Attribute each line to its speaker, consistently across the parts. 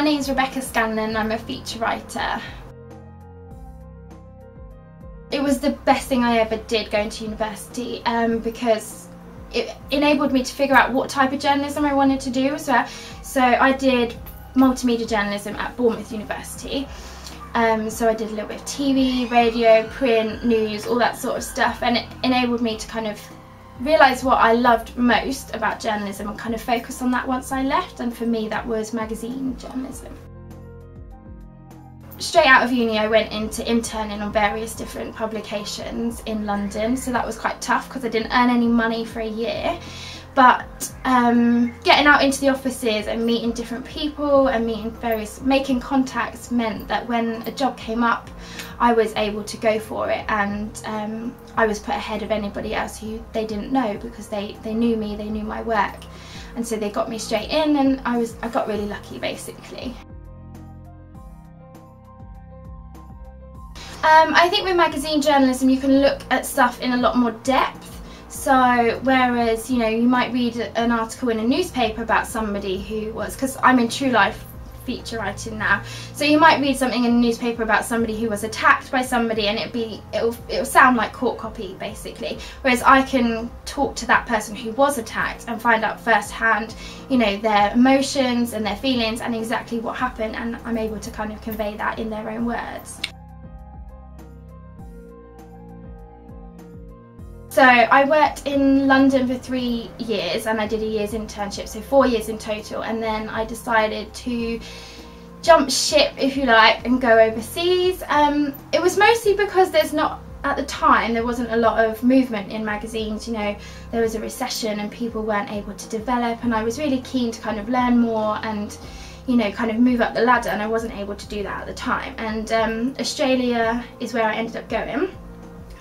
Speaker 1: My name is Rebekah Scanlan, I'm a feature writer. It was the best thing I ever did going to university because it enabled me to figure out what type of journalism I wanted to do. So I did multimedia journalism at Bournemouth University. So I did a little bit of TV, radio, print, news, all that sort of stuff, and it enabled me to kind of realise what I loved most about journalism and kind of focus on that once I left, and for me that was magazine journalism. Straight out of uni I went into interning on various different publications in London, so that was quite tough because I didn't earn any money for a year. But getting out into the offices and meeting different people and making contacts meant that when a job came up I was able to go for it, and I was put ahead of anybody else who they didn't know because they knew me, they knew my work, and so they got me straight in, and I got really lucky basically. I think with magazine journalism you can look at stuff in a lot more depth. So whereas, you know, you might read an article in a newspaper about somebody who was, because I'm in true life feature writing now, so you might read something in a newspaper about somebody who was attacked by somebody and it'll sound like court copy basically, whereas I can talk to that person who was attacked and find out firsthand, you know, their emotions and their feelings and exactly what happened, and I'm able to kind of convey that in their own words. So I worked in London for 3 years and I did a year's internship, so 4 years in total, and then I decided to jump ship, if you like, and go overseas. It was mostly because at the time there wasn't a lot of movement in magazines, you know, there was a recession and people weren't able to develop, and I was really keen to kind of learn more and, you know, kind of move up the ladder, and I wasn't able to do that at the time. And Australia is where I ended up going.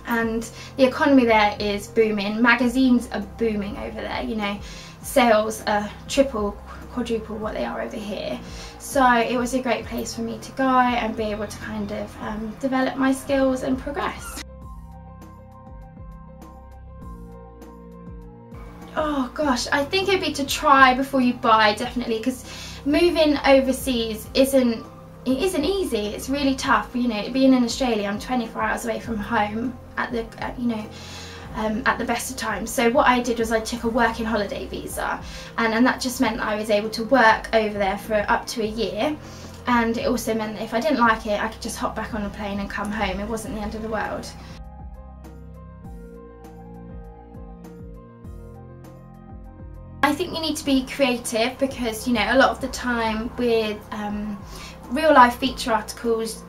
Speaker 1: And the economy there is booming, magazines are booming over there, you know, sales are triple, quadruple what they are over here. So it was a great place for me to go and be able to kind of develop my skills and progress. Oh gosh, I think it'd be to try before you buy, definitely, because moving overseas isn't easy. It's really tough, you know. Being in Australia, I'm 24 hours away from home at the best of times. So what I did was I took a working holiday visa, and that just meant I was able to work over there for up to a year, and it also meant that if I didn't like it I could just hop back on a plane and come home. It wasn't the end of the world. I think you need to be creative because, you know, a lot of the time with real life feature articles,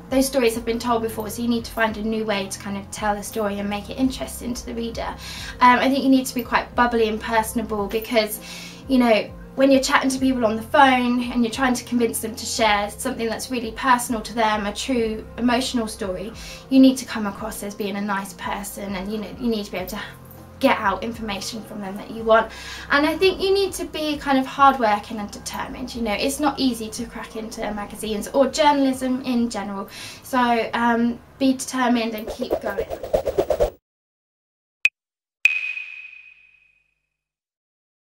Speaker 1: those stories have been told before, so you need to find a new way to kind of tell the story and make it interesting to the reader. I think you need to be quite bubbly and personable because, you know, when you're chatting to people on the phone and you're trying to convince them to share something that's really personal to them, a true emotional story, you need to come across as being a nice person, and, you know, you need to be able to get out information from them that you want. And I think you need to be kind of hardworking and determined. You know, it's not easy to crack into magazines or journalism in general, so be determined and keep going.